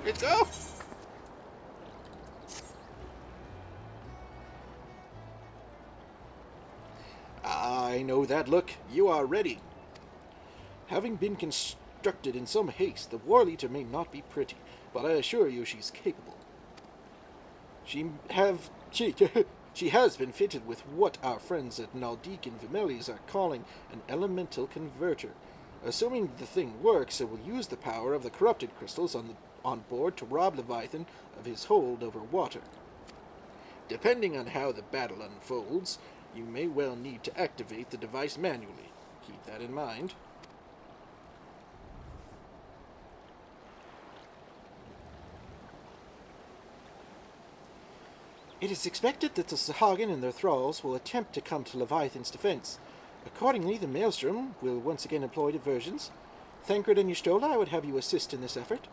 Let's go! I know that look. You are ready. Having been constructed in some haste, the War Leader may not be pretty, but I assure you she's capable. She she has been fitted with what our friends at Naldik and Vimelis are calling an elemental converter. Assuming the thing works, it will use the power of the corrupted crystals on board to rob Leviathan of his hold over water. Depending on how the battle unfolds, you may well need to activate the device manually. Keep that in mind. It is expected that the Sahagin and their thralls will attempt to come to Leviathan's defense. Accordingly, the Maelstrom will once again employ diversions. Thancred and Y'shtola, I would have you assist in this effort.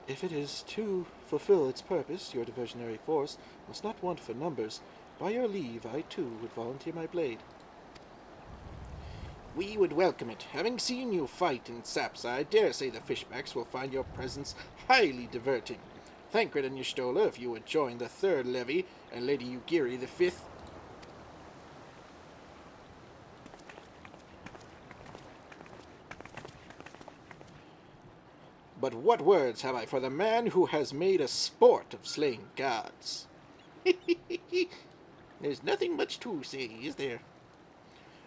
If it is to fulfill its purpose, your diversionary force must not want for numbers. By your leave, I too would volunteer my blade. We would welcome it. Having seen you fight in Saps, I dare say the fishbacks will find your presence highly diverting. Thancred and Y'shtola, if you would join the third levy, and Lady Ugiri the fifth. But what words have I for the man who has made a sport of slaying gods? There's nothing much to say, is there?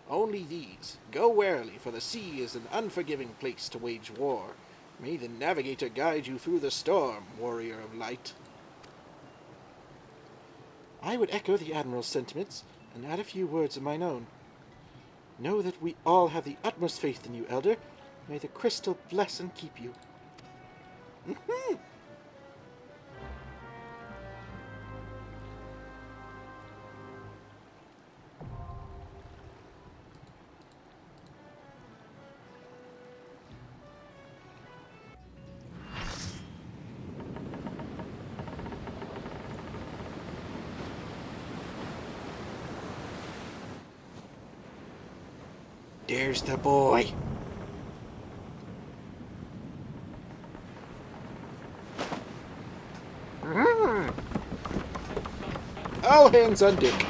Only these. Go warily, for the sea is an unforgiving place to wage war. May the navigator guide you through the storm, warrior of light. I would echo the Admiral's sentiments, and add a few words of mine own. Know that we all have the utmost faith in you, Elder. May the crystal bless and keep you. There's the boy. All hands on deck.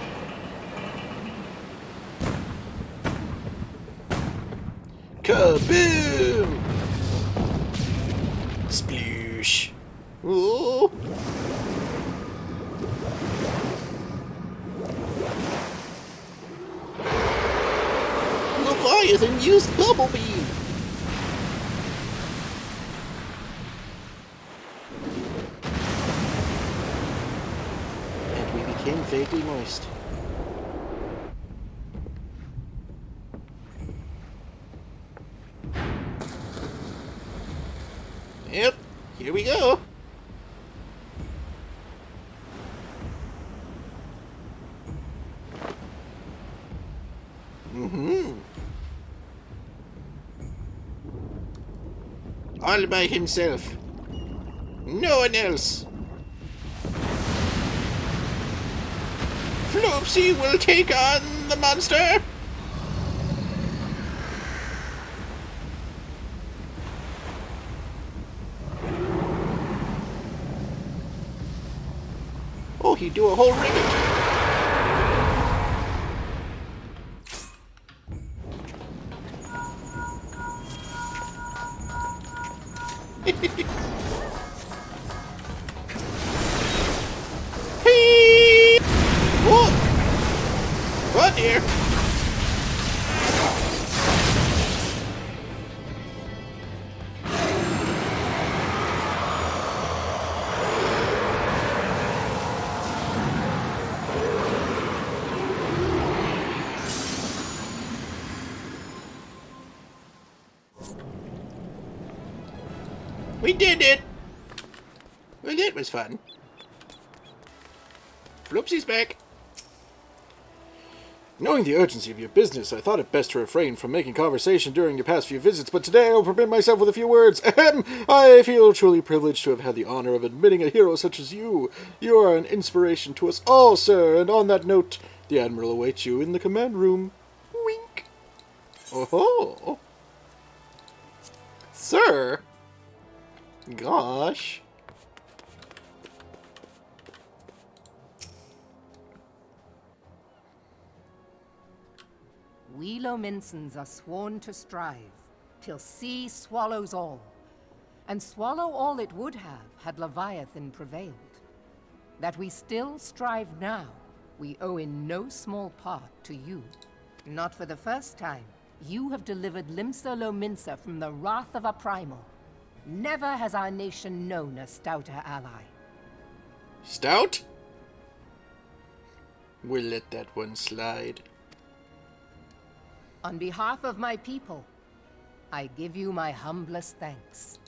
Kaboom! Sploosh. Ooh. Leviathan used Bubble Beam. And we became vaguely moist. Yep, here we go. All by himself. No one else. Floopsy will take on the monster. Oh, he do a whole ribbon. Hey! Whoa! What dear? We did it! Well, that was fun. Floopsy's back. Knowing the urgency of your business, I thought it best to refrain from making conversation during your past few visits, but today I will permit myself with a few words. Ahem! I feel truly privileged to have had the honor of admitting a hero such as you. You are an inspiration to us all, sir, and on that note, the Admiral awaits you in the command room. Wink. Oh-ho! Sir? Gosh. We Lominsons are sworn to strive, till sea swallows all. And swallow all it would have, had Leviathan prevailed. That we still strive now, we owe in no small part to you. Not for the first time, you have delivered Limsa Lominsa from the wrath of a primal. Never has our nation known a stouter ally. Stout? We'll let that one slide. On behalf of my people, I give you my humblest thanks.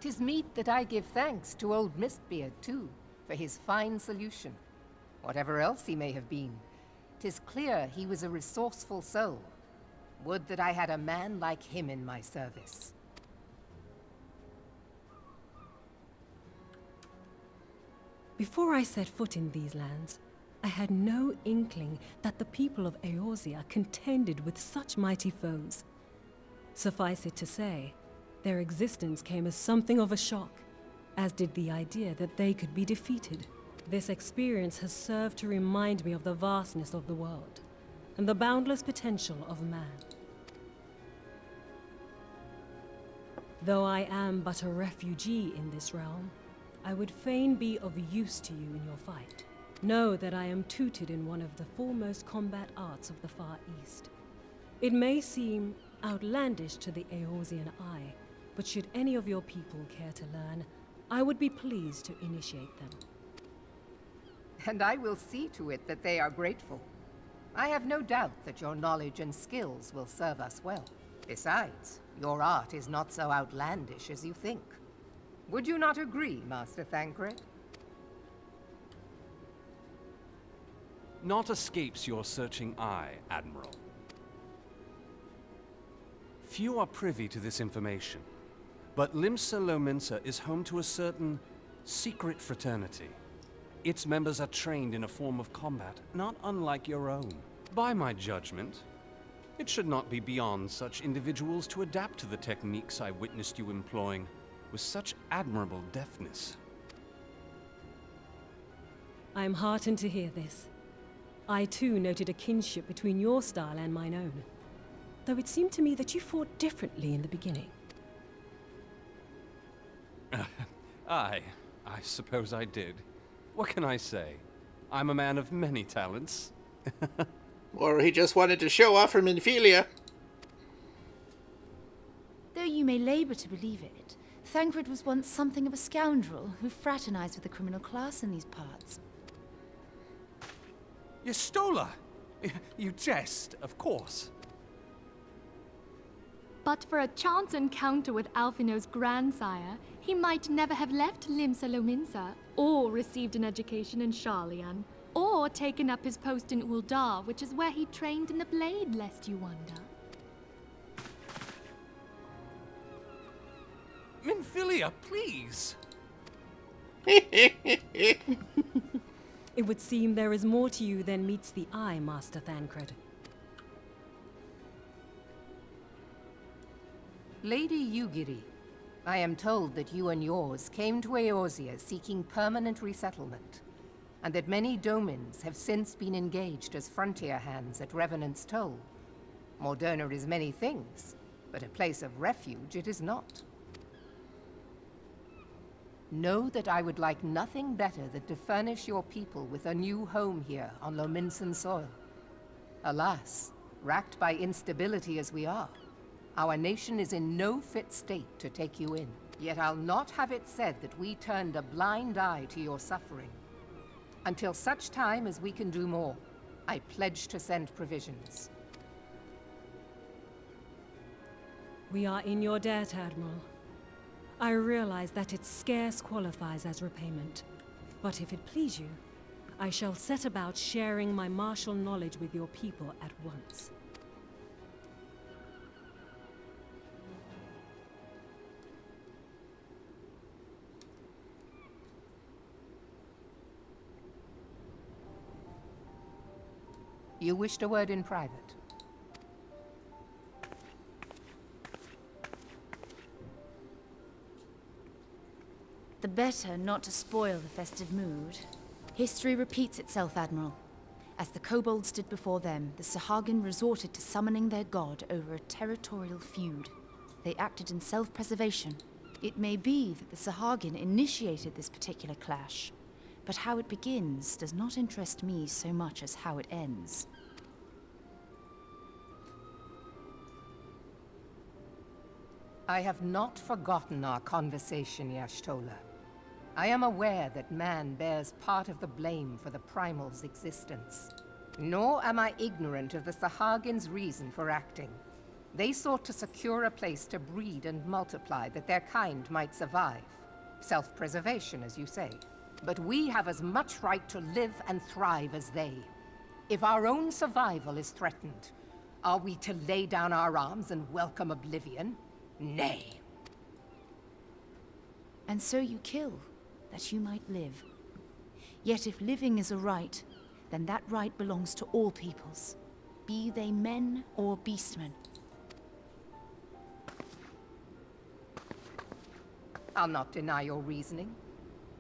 'Tis meet that I give thanks to old Mistbeard, too, for his fine solution. Whatever else he may have been, 'tis clear he was a resourceful soul. Would that I had a man like him in my service. Before I set foot in these lands, I had no inkling that the people of Eorzea contended with such mighty foes. Suffice it to say, their existence came as something of a shock, as did the idea that they could be defeated. This experience has served to remind me of the vastness of the world, and the boundless potential of man. Though I am but a refugee in this realm, I would fain be of use to you in your fight. Know that I am tutored in one of the foremost combat arts of the Far East. It may seem outlandish to the Eorzean eye, but should any of your people care to learn, I would be pleased to initiate them. And I will see to it that they are grateful. I have no doubt that your knowledge and skills will serve us well. Besides, your art is not so outlandish as you think. Would you not agree, Master Thancred? Naught escapes your searching eye, Admiral. Few are privy to this information, but Limsa Lominsa is home to a certain secret fraternity. Its members are trained in a form of combat not unlike your own. By my judgment, it should not be beyond such individuals to adapt to the techniques I witnessed you employing with such admirable deftness. I am heartened to hear this. I too noted a kinship between your style and mine own, though it seemed to me that you fought differently in the beginning. I suppose I did. What can I say? I'm a man of many talents. Or he just wanted to show off from Infilia. Though you may labor to believe it, Thancred was once something of a scoundrel who fraternized with the criminal class in these parts. Yestola! You jest, of course. But for a chance encounter with Alphino's grandsire, he might never have left Limsa Lominsa, or received an education in Sharlayan, or taken up his post in Uldar, which is where he trained in the blade, lest you wonder. Minfilia, please! It would seem there is more to you than meets the eye, Master Thancred. Lady Yugiri, I am told that you and yours came to Eorzea seeking permanent resettlement, and that many domins have since been engaged as frontier hands at Revenant's Toll. Moderna is many things, but a place of refuge it is not. Know that I would like nothing better than to furnish your people with a new home here on Lominsan soil. Alas, racked by instability as we are, our nation is in no fit state to take you in. Yet I'll not have it said that we turned a blind eye to your suffering. Until such time as we can do more, I pledge to send provisions. We are in your debt, Admiral. I realize that it scarce qualifies as repayment, but if it please you, I shall set about sharing my martial knowledge with your people at once. You wished a word in private. The better not to spoil the festive mood. History repeats itself, Admiral. As the kobolds did before them, the Sahagin resorted to summoning their god over a territorial feud. They acted in self-preservation. It may be that the Sahagin initiated this particular clash, but how it begins does not interest me so much as how it ends. I have not forgotten our conversation, Y'shtola. I am aware that man bears part of the blame for the Primal's existence. Nor am I ignorant of the Sahagin's reason for acting. They sought to secure a place to breed and multiply that their kind might survive. Self-preservation, as you say. But we have as much right to live and thrive as they. If our own survival is threatened, are we to lay down our arms and welcome oblivion? Nay. And so you kill, that you might live. Yet if living is a right, then that right belongs to all peoples, be they men or beastmen. I'll not deny your reasoning,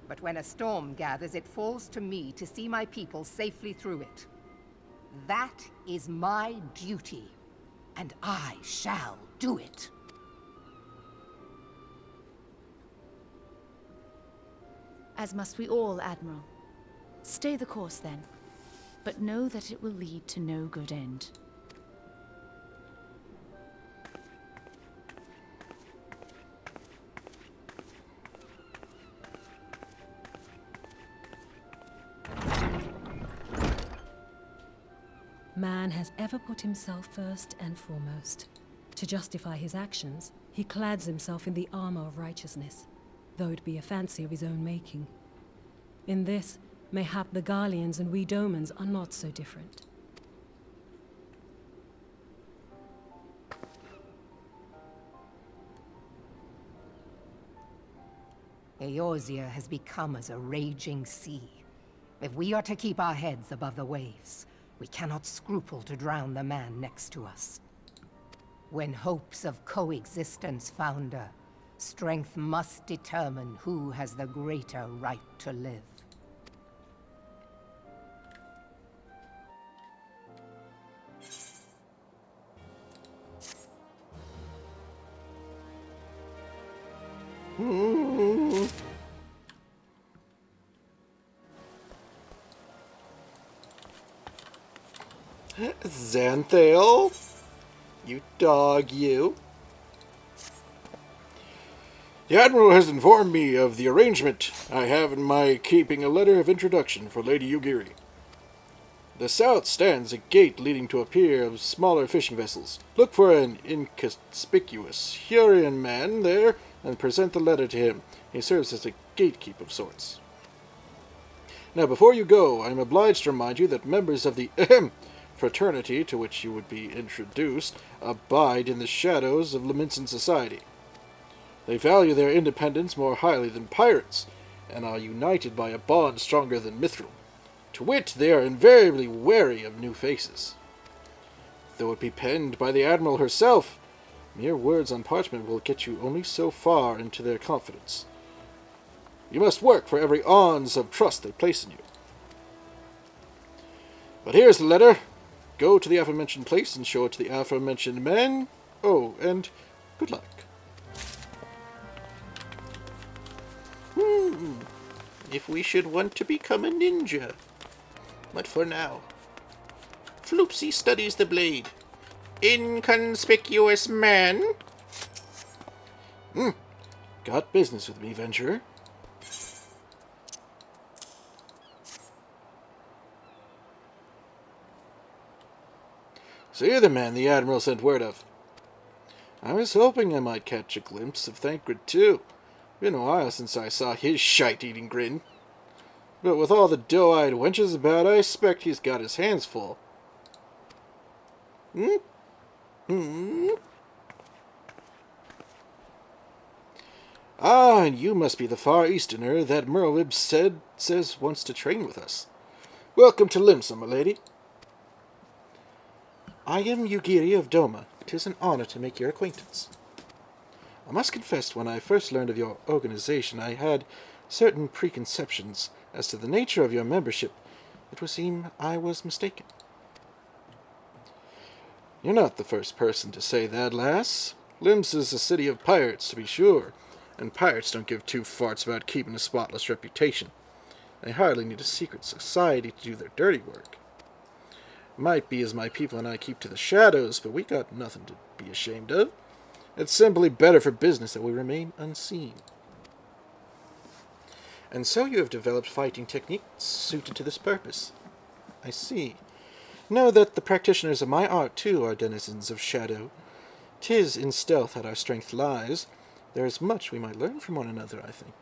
but when a storm gathers, it falls to me to see my people safely through it. That is my duty, and I shall do it. As must we all, Admiral. Stay the course, then. But know that it will lead to no good end. Man has ever put himself first and foremost. To justify his actions, he clads himself in the armor of righteousness, though it be a fancy of his own making. In this, mayhap the Garleans and we Domans are not so different. Eorzea has become as a raging sea. If we are to keep our heads above the waves, we cannot scruple to drown the man next to us. When hopes of coexistence founder, strength must determine who has the greater right to live. Xanthale? You dog, you. The Admiral has informed me of the arrangement. I have in my keeping a letter of introduction for Lady Yugiri. The south stands a gate leading to a pier of smaller fishing vessels. Look for an inconspicuous Hurrian man there and present the letter to him. He serves as a gatekeep of sorts. Now, before you go, I am obliged to remind you that members of the fraternity to which you would be introduced abide in the shadows of Lominsan society. They value their independence more highly than pirates, and are united by a bond stronger than mithril. To wit, they are invariably wary of new faces. Though it be penned by the Admiral herself, mere words on parchment will get you only so far into their confidence. You must work for every ounce of trust they place in you. But here's the letter. Go to the aforementioned place and show it to the aforementioned men. Oh, and good luck. If we should want to become a ninja. But for now, Floopsy studies the blade. Inconspicuous man. Got business with me, venturer. So you're the man the Admiral sent word of. I was hoping I might catch a glimpse of Thancred, too. Been a while since I saw his shite-eating grin. But with all the doe-eyed wenches about, I expect he's got his hands full. Ah, and you must be the Far Easterner that Merlib says wants to train with us. Welcome to Limsa, my lady. I am Yugiri of Doma. 'Tis an honor to make your acquaintance. I must confess, when I first learned of your organization, I had certain preconceptions as to the nature of your membership, it would seem I was mistaken. You're not the first person to say that, lass. Lims is a city of pirates, to be sure, and pirates don't give two farts about keeping a spotless reputation. They hardly need a secret society to do their dirty work. Might be as my people and I keep to the shadows, but we got nothing to be ashamed of. It's simply better for business that we remain unseen. And so you have developed fighting techniques suited to this purpose. I see. Know that the practitioners of my art, too, are denizens of shadow. 'Tis in stealth that our strength lies. There is much we might learn from one another, I think.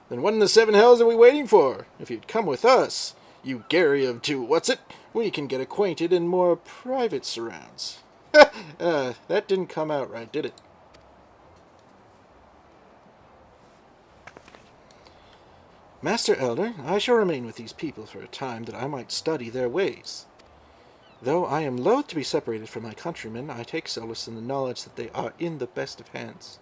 Then what in the seven hells are we waiting for? If you'd come with us, you Gary of two what's-it, we can get acquainted in more private surrounds. That didn't come out right, did it? Master Elder, I shall remain with these people for a time that I might study their ways. Though I am loath to be separated from my countrymen, I take solace in the knowledge that they are in the best of hands.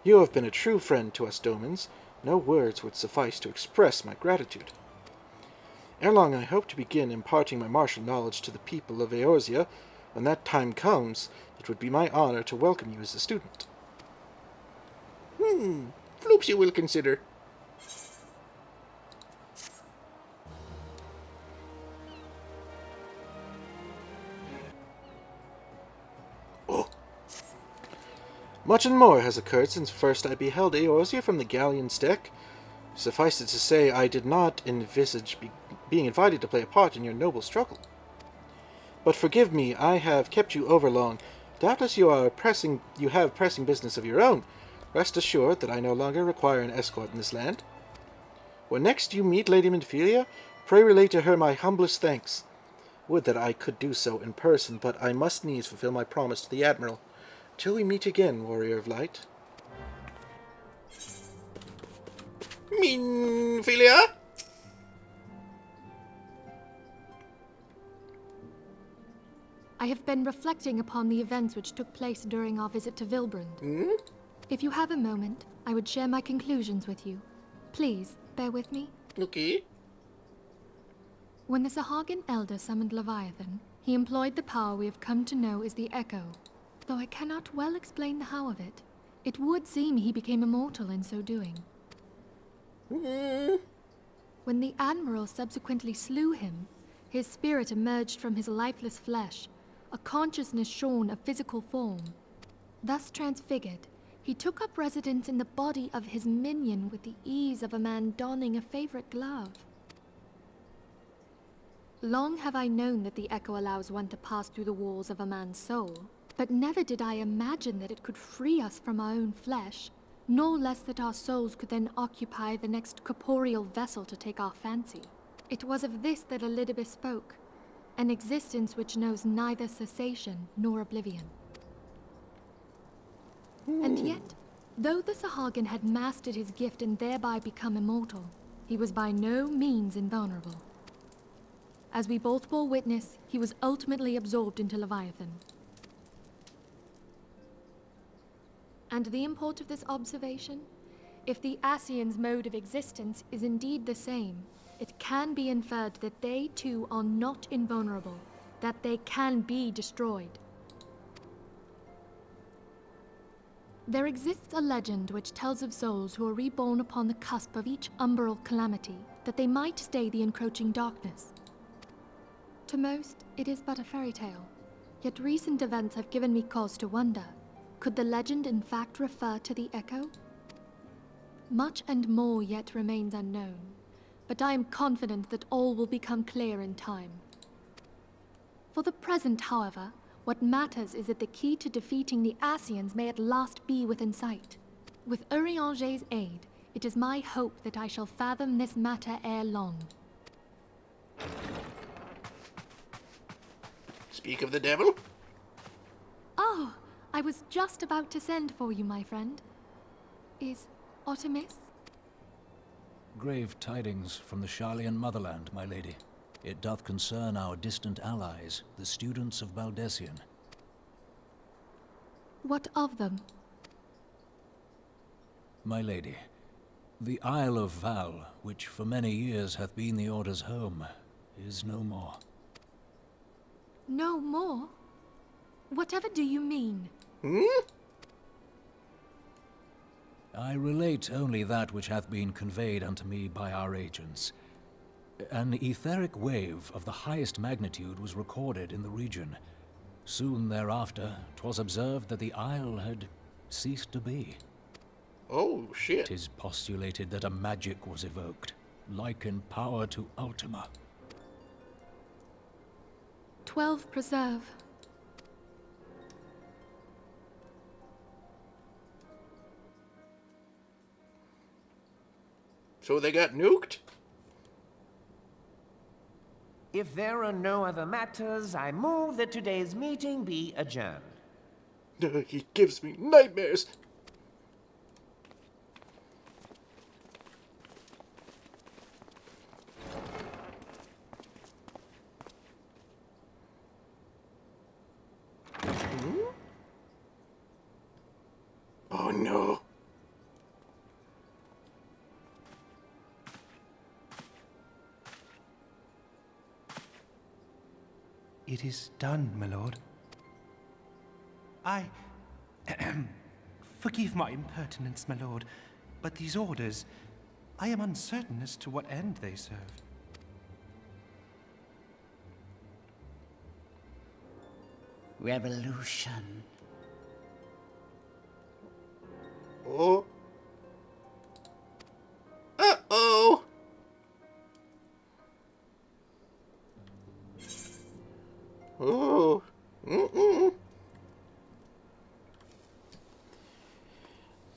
You have been a true friend to us Domans. No words would suffice to express my gratitude. Ere long I hope to begin imparting my martial knowledge to the people of Eorzea. When that time comes, it would be my honor to welcome you as a student. Floopsy will consider. Much and more has occurred since first I beheld Eorzea from the galleon's deck. Suffice it to say, I did not envisage being invited to play a part in your noble struggle. But forgive me, I have kept you overlong. Doubtless you have pressing business of your own. Rest assured that I no longer require an escort in this land. When next you meet Lady Minfilia, pray relay to her my humblest thanks. Would that I could do so in person, but I must needs fulfill my promise to the Admiral. Till we meet again, Warrior of Light. Minfilia? I have been reflecting upon the events which took place during our visit to Vilbrand. If you have a moment, I would share my conclusions with you. Please, bear with me. Okay. When the Sahagin Elder summoned Leviathan, he employed the power we have come to know as the Echo. Though I cannot well explain the how of it, it would seem he became immortal in so doing. When the Admiral subsequently slew him, his spirit emerged from his lifeless flesh, a consciousness shorn of physical form. Thus transfigured, he took up residence in the body of his minion with the ease of a man donning a favorite glove. Long have I known that the Echo allows one to pass through the walls of a man's soul, but never did I imagine that it could free us from our own flesh, nor less that our souls could then occupy the next corporeal vessel to take our fancy. It was of this that Elidibus spoke, an existence which knows neither cessation nor oblivion. And yet, though the Sahagin had mastered his gift and thereby become immortal, he was by no means invulnerable. As we both bore witness, he was ultimately absorbed into Leviathan. And the import of this observation? If the Ascians' mode of existence is indeed the same, it can be inferred that they too are not invulnerable, that they can be destroyed. There exists a legend which tells of souls who are reborn upon the cusp of each umbral calamity, that they might stay the encroaching darkness. To most, it is but a fairy tale, yet recent events have given me cause to wonder. Could the legend in fact refer to the Echo? Much and more yet remains unknown, but I am confident that all will become clear in time. For the present, however, what matters is that the key to defeating the Ascians may at last be within sight. With Urianger's aid, it is my hope that I shall fathom this matter ere long. Speak of the devil? Oh, I was just about to send for you, my friend. Is Artemis? Grave tidings from the Sharlayan motherland, my lady. It doth concern our distant allies, the students of Baldessian. What of them? My lady, the Isle of Val, which for many years hath been the Order's home, is no more. No more? Whatever do you mean? I relate only that which hath been conveyed unto me by our agents. An etheric wave of the highest magnitude was recorded in the region. Soon thereafter, 'twas observed that the isle had ceased to be. Oh, shit. 'Tis postulated that a magic was evoked, like in power to Ultima. 12 preserve. So they got nuked? If there are no other matters, I move that today's meeting be adjourned. He gives me nightmares. Oh no. It is done, my lord. I... Forgive my impertinence, my lord, but these orders, I am uncertain as to what end they serve. Revolution. Oh. Uh-oh. Oh. Mm-mm.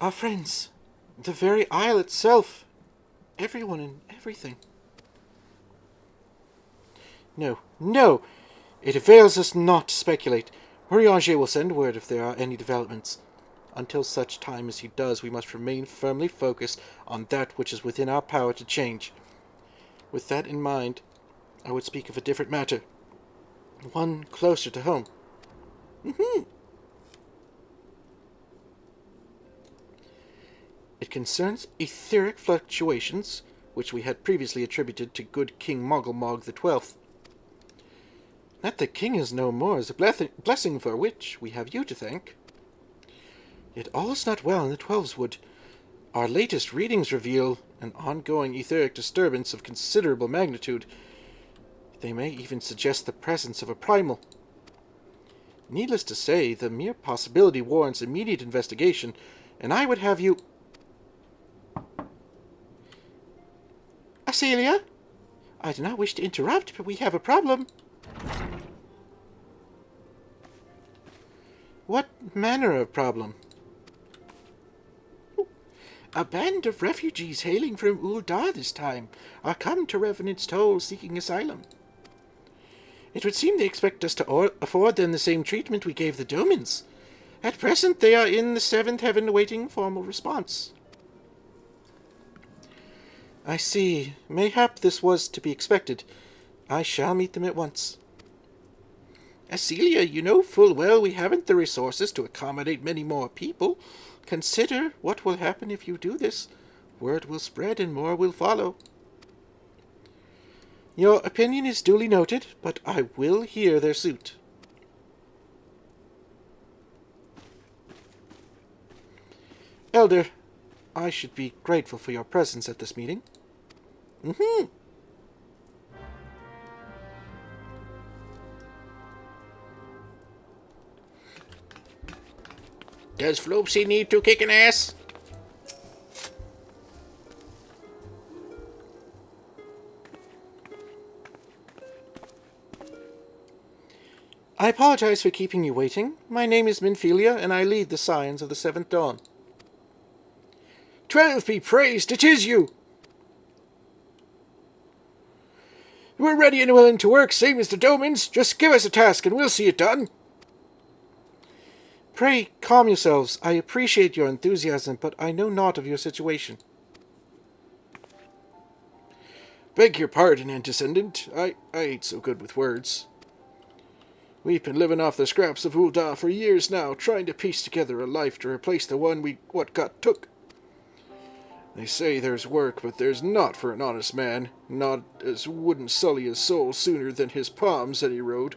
Our friends. The very isle itself. Everyone and everything. No, no! It avails us not to speculate. Urianger will send word if there are any developments. Until such time as he does, we must remain firmly focused on that which is within our power to change. With that in mind, I would speak of a different matter. One closer to home. It concerns etheric fluctuations, which we had previously attributed to good King Moggelmog the 12th. That the king is no more is a blessing for which we have you to thank. Yet all is not well in the Twelveswood. Our latest readings reveal an ongoing etheric disturbance of considerable magnitude. They may even suggest the presence of a primal. Needless to say, the mere possibility warrants immediate investigation, and I would have you... Acelia? I do not wish to interrupt, but we have a problem. What manner of problem? A band of refugees hailing from Uldar this time are come to Revenant's Toll seeking asylum. It would seem they expect us to afford them the same treatment we gave the Domans. At present they are in the 7th heaven awaiting formal response. I see. Mayhap this was to be expected. I shall meet them at once. Acelia, you know full well we haven't the resources to accommodate many more people. Consider what will happen if you do this. Word will spread and more will follow. Your opinion is duly noted, but I will hear their suit. Elder, I should be grateful for your presence at this meeting. Does Floopsy need to kick an ass? I apologize for keeping you waiting. My name is Minfilia, and I lead the Scions of the Seventh Dawn. 12 be praised, it is you! We're ready and willing to work, same as the Domans. Just give us a task and we'll see it done. Pray, calm yourselves. I appreciate your enthusiasm, but I know naught of your situation. Beg your pardon, Antecedent. I ain't so good with words. We've been living off the scraps of Uldar for years now, trying to piece together a life to replace the one what got took. They say there's work, but there's not for an honest man. Not as wouldn't sully his soul sooner than his palms that he rode.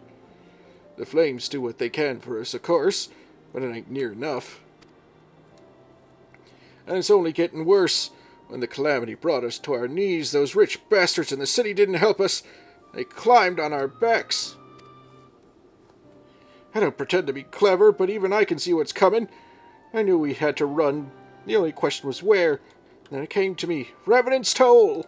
The flames do what they can for us, of course, but it ain't near enough. And it's only getting worse. When the calamity brought us to our knees, those rich bastards in the city didn't help us. They climbed on our backs. I don't pretend to be clever, but even I can see what's coming. I knew we had to run. The only question was where. Then it came to me. Revenant's Toll!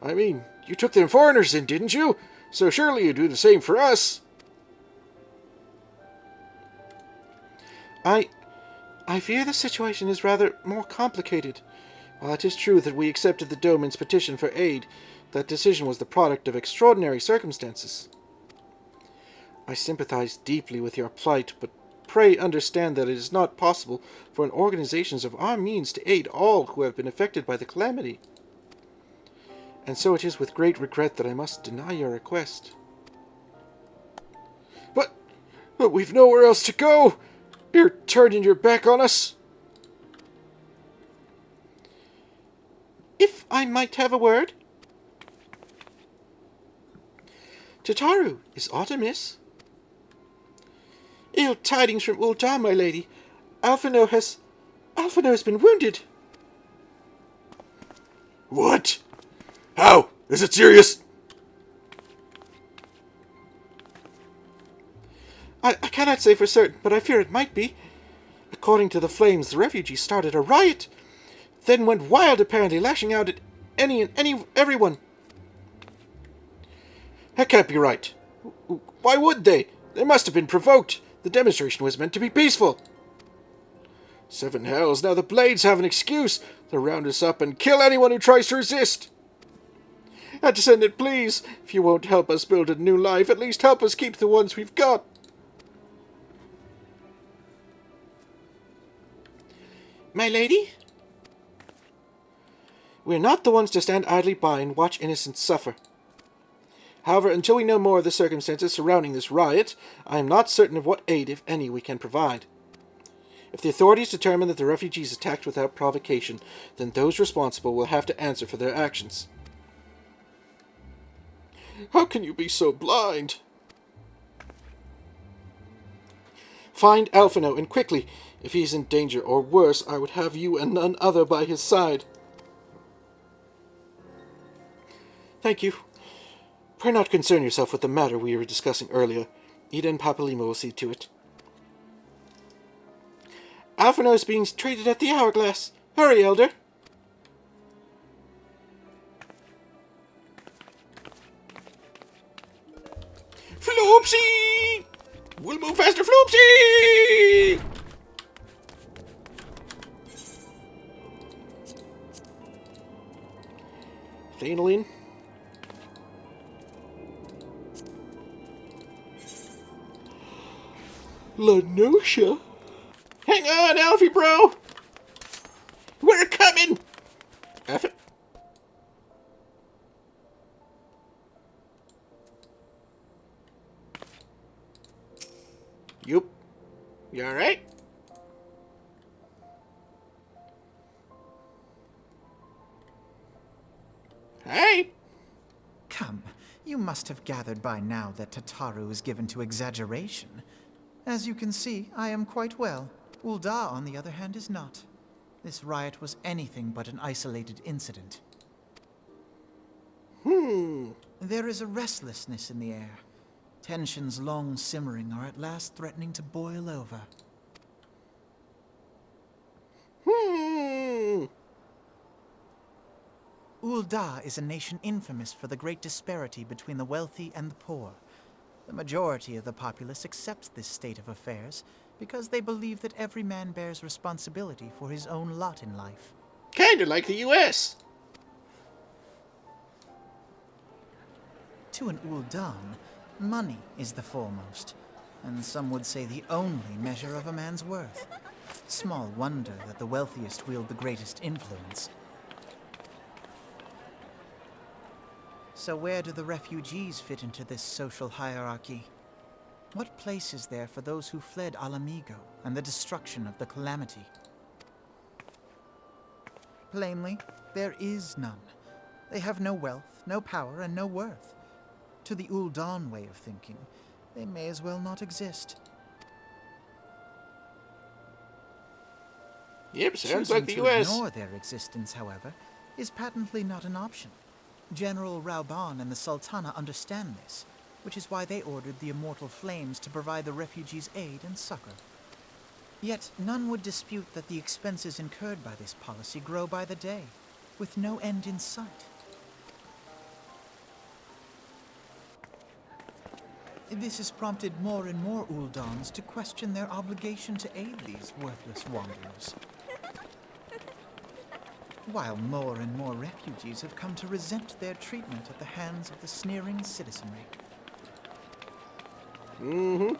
I mean, you took them foreigners in, didn't you? So surely you do the same for us. I fear the situation is rather more complicated. While it is true that we accepted the Domin's petition for aid, that decision was the product of extraordinary circumstances. I sympathize deeply with your plight, but pray understand that it is not possible for an organization of our means to aid all who have been affected by the calamity. And so it is with great regret that I must deny your request. But we've nowhere else to go! You're turning your back on us! If I might have a word? Tataru, is aught amiss? Ill tidings from Uldar, my lady. Alphino has been wounded. What? How? Is it serious? I cannot say for certain, but I fear it might be. According to the flames, the refugees started a riot, then went wild apparently, lashing out at everyone. That can't be right. Why would they? They must have been provoked. The demonstration was meant to be peaceful. Seven hells, now the Blades have an excuse. They'll round us up and kill anyone who tries to resist. Descendant, please, if you won't help us build a new life, at least help us keep the ones we've got. My lady? We're not the ones to stand idly by and watch innocents suffer. However, until we know more of the circumstances surrounding this riot, I am not certain of what aid, if any, we can provide. If the authorities determine that the refugees attacked without provocation, then those responsible will have to answer for their actions. How can you be so blind? Find Alphino, and quickly. If he is in danger, or worse, I would have you and none other by his side. Thank you. Pray not concern yourself with the matter we were discussing earlier. Ida and Papalima will see to it. Alphino is being treated at the Hourglass. Hurry, Elder. Floopsy! We'll move faster, Floopsy! Thanaline. Lanosha? Hang on, Alfie, bro! We're coming! F it. Yup. You alright? Hey! Come, you must have gathered by now that Tataru is given to exaggeration. As you can see, I am quite well. Uldar, on the other hand, is not. This riot was anything but an isolated incident. There is a restlessness in the air. Tensions long simmering are at last threatening to boil over. Uldar is a nation infamous for the great disparity between the wealthy and the poor. The majority of the populace accepts this state of affairs because they believe that every man bears responsibility for his own lot in life. Kinda like the U.S. To an Uldan, money is the foremost, and some would say the only measure of a man's worth. Small wonder that the wealthiest wield the greatest influence. So where do the refugees fit into this social hierarchy? What place is there for those who fled Alamigo and the destruction of the calamity? Plainly, there is none. They have no wealth, no power, and no worth. To the Uldan way of thinking, they may as well not exist. Yep, sounds Choosing like the to U.S. ignore their existence, however, is patently not an option. General Rauban and the Sultana understand this, which is why they ordered the Immortal Flames to provide the refugees aid and succor. Yet none would dispute that the expenses incurred by this policy grow by the day, with no end in sight. This has prompted more and more Uldans to question their obligation to aid these worthless wanderers. While more and more refugees have come to resent their treatment at the hands of the sneering citizenry. Mm-hmm.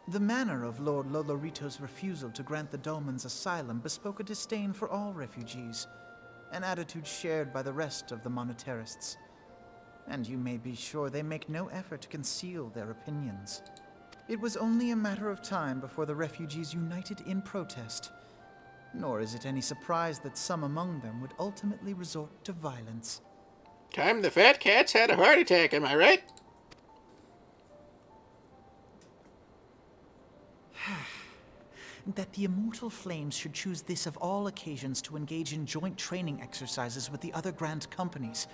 The manner of Lord Lolorito's refusal to grant the Dolmens asylum bespoke a disdain for all refugees, an attitude shared by the rest of the monetarists. And you may be sure they make no effort to conceal their opinions. It was only a matter of time before the refugees united in protest, nor is it any surprise that some among them would ultimately resort to violence. Time the fat cats had a heart attack, am I right? That the Immortal Flames should choose this of all occasions to engage in joint training exercises with the other Grand Companies.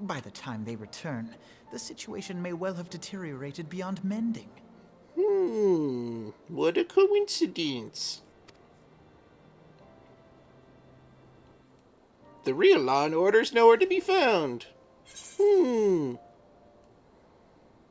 By the time they return, the situation may well have deteriorated beyond mending. What a coincidence. The real Law and Order's nowhere to be found.